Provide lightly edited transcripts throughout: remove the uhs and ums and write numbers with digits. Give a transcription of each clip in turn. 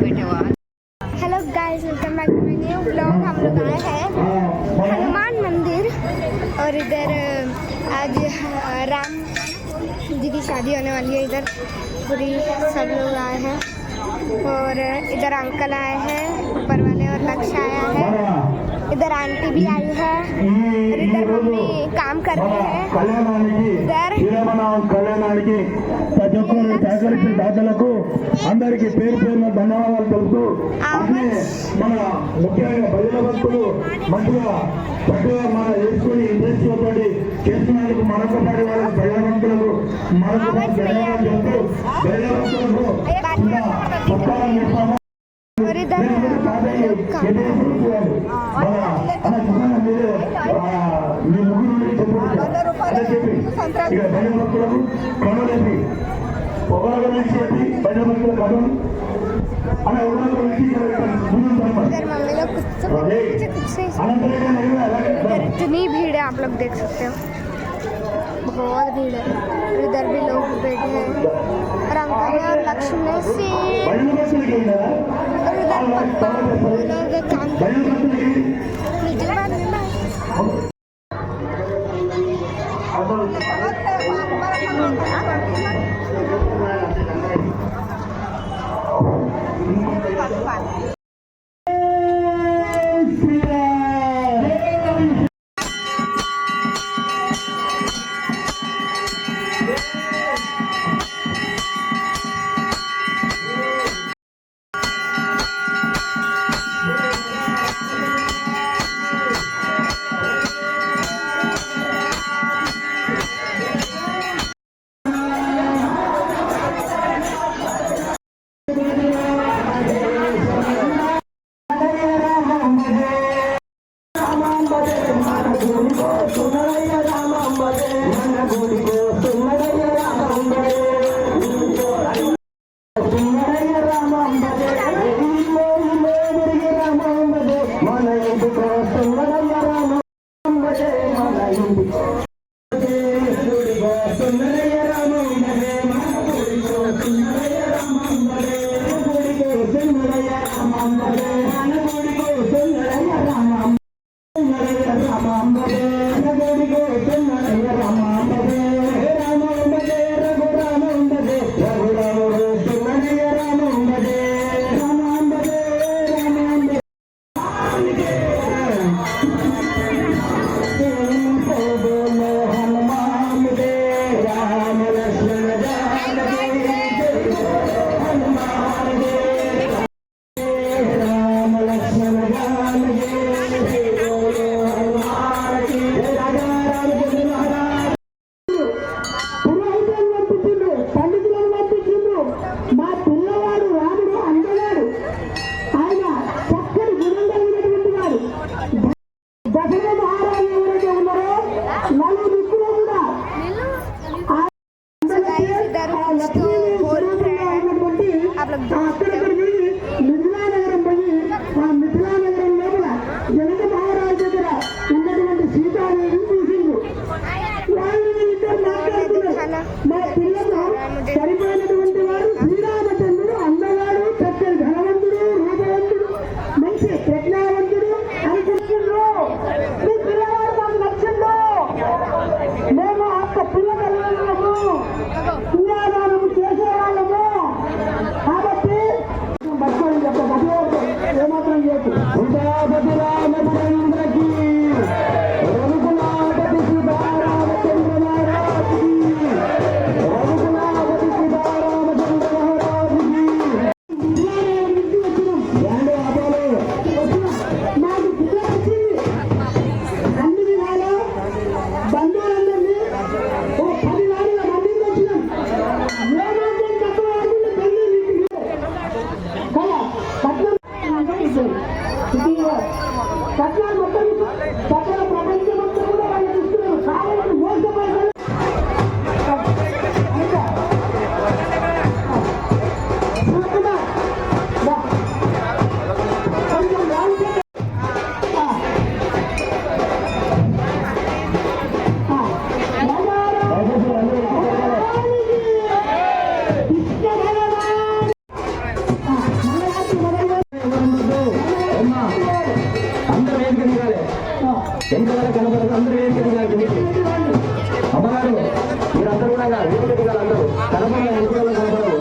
Hello guys, welcome back to my new blog. हम लोग आए हैं हनुमान मंदिर और इधर आज राम जी की शादी होने वाली है। इधर पूरी सब लोग आए हैं और इधर अंकल आए हैं, ऊपर वाले, और लक्ष्य आया है। इधर आंटी भी आई है और इधर मम्मी काम कर रही है। इधर కళ్యాణానికి ప్రతి ఒక్కరు సహకరించిన దాతలకు అందరికీ పేరు పేరున ధన్యవాదాలు తెలుపుతూ మన ముఖ్యంగా భజన భక్తులు మంచిగా చక్కగా మన వేసుకుని ఇంట్రెస్ట్ తోటి చేస్తున్నందుకు మరొకసారి వాళ్ళ భజన భక్తులకు మరొకసారి ధన్యవాదాలు తెలుపుతూ భజన భక్తులకు సత్కారం చేస్తాము. మీ ముగ్గురు చెప్పి ఇక భజన భక్తులకు కనులేపి పొగల గురించి చెప్పి భజన భక్తుల కథం అలా इतनी भीड़ है, आप लोग देख सकते हो, बहुत भीड़ है। इधर भी लोग बैठे हैं और अंकल और लक्ष्मण से और इधर लोग काम మా పిల్లవాడు రాముడు అందగాడు. ఆయన చక్కని గుణం కలిగినటువంటి వాడు. దశరథ మహారాజు ఎవరైతే ఉన్నారో నలుగురు దిక్కులో కూడా అక్కడికి మిథిలానగరం పోయి ఆ మిథిలానగరం లోపల జనక మహారాజు దగ్గర ఉన్నటువంటి సీతాదేవిని చూసిండు. వాళ్ళు ఇద్దరు మాట్లాడుతున్నారు. మా పిల్లలు సరిపోయినటువంటి వాడు శ్రీరామచంద్రుడు అందగాడు, చక్కని ధనవంతుడు, రూపవంతుడు, మంచి ప్రజ్ఞావంతుడు అనుకుంటున్నారు. మీ పిల్లవాడు మాకు నచ్చిందో మేము అక్క పిల్లలు పుణ్యాదానము చేసేవాళ్ళము. కాబట్టి భక్తులు చెప్ప ఏమాత్రం చెప్పు సీతాపతి రామచంద్రకి రఘుకులాపతి సీతారామచంద్ర మహారాజుకి రఘుకులాపతి సీతారామచంద్ర మహారాజుకి నాకు పిల్ల వచ్చింది. అన్ని విధాలు బంధువులందరినీ ఓ 10 నాలుగు మందికి వచ్చినాం. ఏమాత్రం తక్కువ ఆడుకుంటే పెళ్లి కదా పట్నం పట్నాలు మొత్తం పట్టణ ప్రపంచం మొత్తం కూడా వాళ్ళు చూస్తున్నారు. కావాలని మోసపోయారు. అందరూ వేదిక దిగాలి. వెనుకల కనపడదు. అందరూ వేదిక దిగాలి. అమ్మగారు మీరందరూ కూడా వేదిక దిగాలి. అందరూ కనపడాలి. వెనుకల కనపడదు.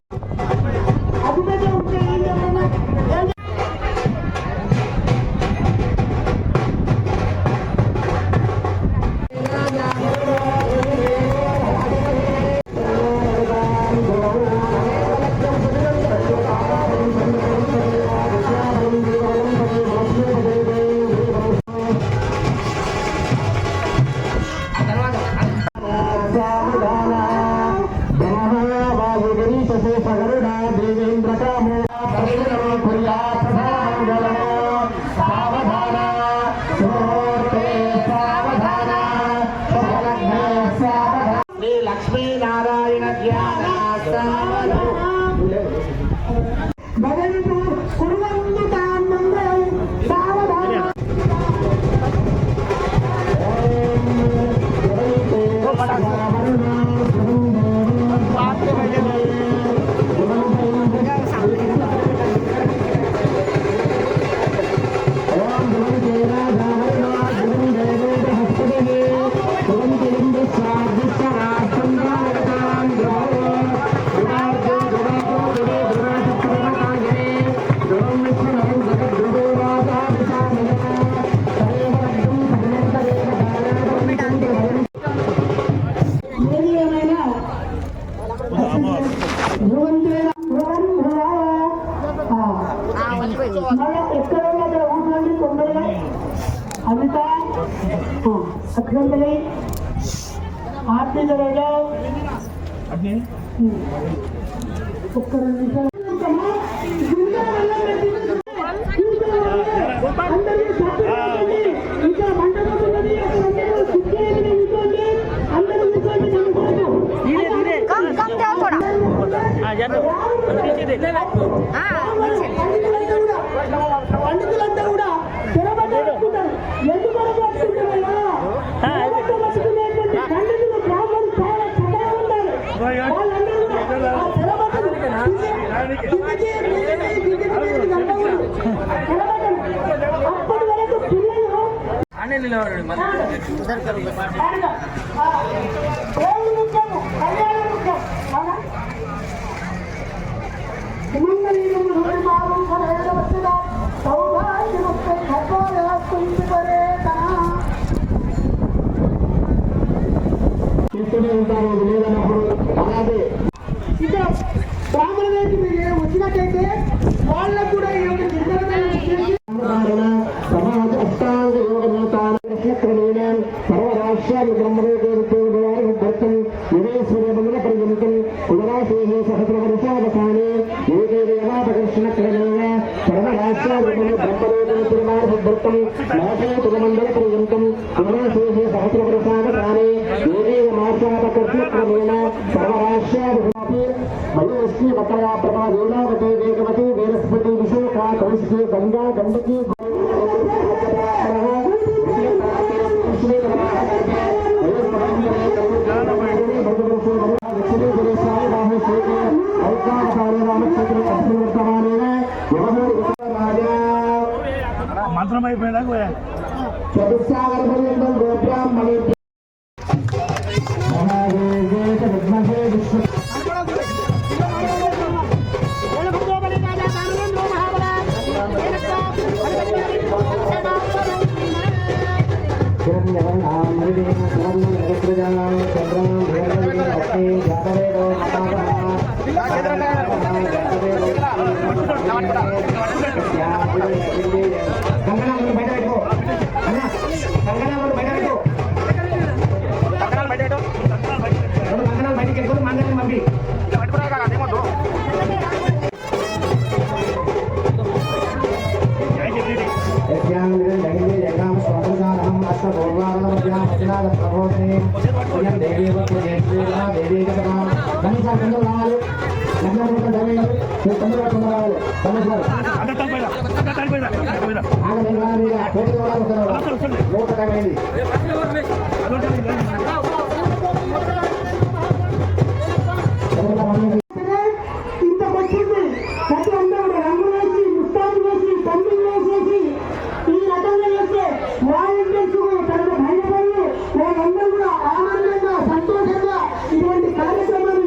లక్ష్మీనారాయణ భగవంతు కురువంతు తామంగళం సావధాన ఎక్కడ ఊళ్ళండి తొందరగా అమిత అక్షంతలే ఆర్తిలో ఒక్క 2 నిమిషాలు ఇంకా మండపం అందరూ పండితులంతా కూడా తెరబడ్డారు. ఎందుకు పండితులు బ్రాహ్మణులు చాలా చక్కగా ఉన్నారు. వాళ్ళందరూ కూడా తెరబడ్డ ముఖ్యము కళ్యాణ ముఖ్యం అవునా సుమంగళీయం మారు వచ్చిన సౌభాగ్యముక్తి ఖడ్గోయాస్తుంది పరేతన చూస్తూనే ఉంటారు లేదన్నప్పుడు. అలాగే ఇక్కడ బ్రాహ్మణ వేదిక మీద వచ్చినట్టయితే వాళ్ళకు కూడా ఈ యొక్క నిర్ణయం చేసి సమాజ అష్టాంగ యోగ నేతాన కృష్ణక్రమేణ సర్వరాష్ట్రాలు బ్రహ్మదేవతం వివేశ్వరమంగళ పర్యంతం ఉదరాశేషే సహస్రవర్షావసానే ఏకైకృష్ణక్రమేణ సర్వరాష్ట్రాలు బ్రహ్మదేవం తిరుమార్హం నాశే తిరుమండల పర్యంతం ఉదరాశేషే సహస్రవర్షావసానే ఏకైకమాసాపకృష్ణక్రమేణ సర్వరాష్ట్రాలు మయూష్ణి వకరా ప్రభా వేలావతి వేగవతి వేరస్పతి విశోఖ కౌశికి గంగా గండకి మంత్రం అయిపోయినా చతుస్సాగర పర్యంతం గోబ్రాహ్మణి ఇంత వచ్చింది ప్రతి అందరూ రంగు వేసి ముస్తాబు వేసి పండుగ వేసేసి ఈ రకంగా చేస్తే వాలంటీర్స్ తనకు భయపడి వాళ్ళందరూ కూడా ఆనందంగా సంతోషంగా ఇటువంటి కార్యక్రమాలు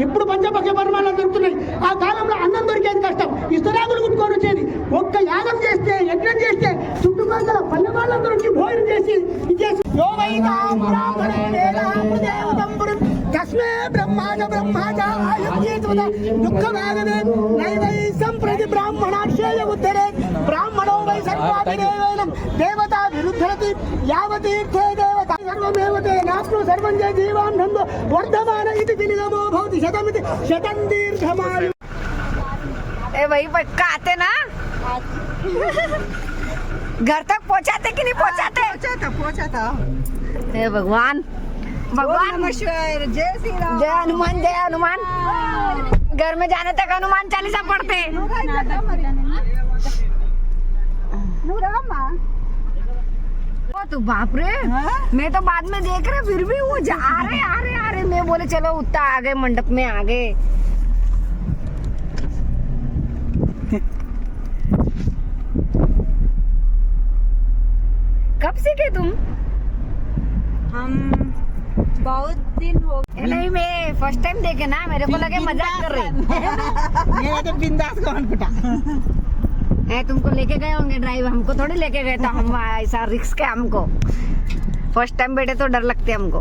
ఇప్పుడు పంచపక్ష పరిమాణాలు దొరుకుతున్నాయి. ఆ కాలంలో అన్నం దొరికేది కష్టం, ఇస్తరాకులు కుట్టుకొని వచ్చేది. ఒక్క యాగం చేస్తే, యజ్ఞం చేస్తే చుట్టుపక్కల పల్లె వాళ్ళందరికీ భోజనం చేసి ఇచ్చేసి తస్మే బ్రహ్మాజ బ్రహ్మాజ దుఃఖమాగమే నైవై సంప్రతి బ్రాహ్మణాక్షేయ ఉద్ధరే బ్రాహ్మణో వై సర్వాభిరేవేనం దేవతా విరుద్ధరతి యావతీర్థే దేవతా సర్వమేవతే నాప్ను సర్వం జయ జీవానందో వర్ధమాన ఇది వినిగమో భవతి శతమితి శతం దీర్ఘమాయు. ए वही पक्का आते ना घर तक पहुंचाते कि नहीं पहुंचाते? पहुंचाता हे भगवान भगवान जय श्री राम जय हनुमान जय हनुमान. घर में जाने तक हनुमान चालीसा पढ़ते. वो तो बाप रे, मैं तो बाद में देख रहे फिर भी वो आ रहे मैं बोले चलो उतना आ गए मंडप में आ गए. कब सीखे तुम? हम बहुत दिन हो गए. नहीं मैं फर्स्ट टाइम देखे ना, मेरे को लगे मजाक कर रही. मेरा तो बिंदास को अनकुटा तुमको लेके गए होंगे ड्राइव, हमको थोड़ी लेके गए तो हम ऐसा रिस्क है हमको. फर्स्ट टाइम बैठे तो डर लगते हमको.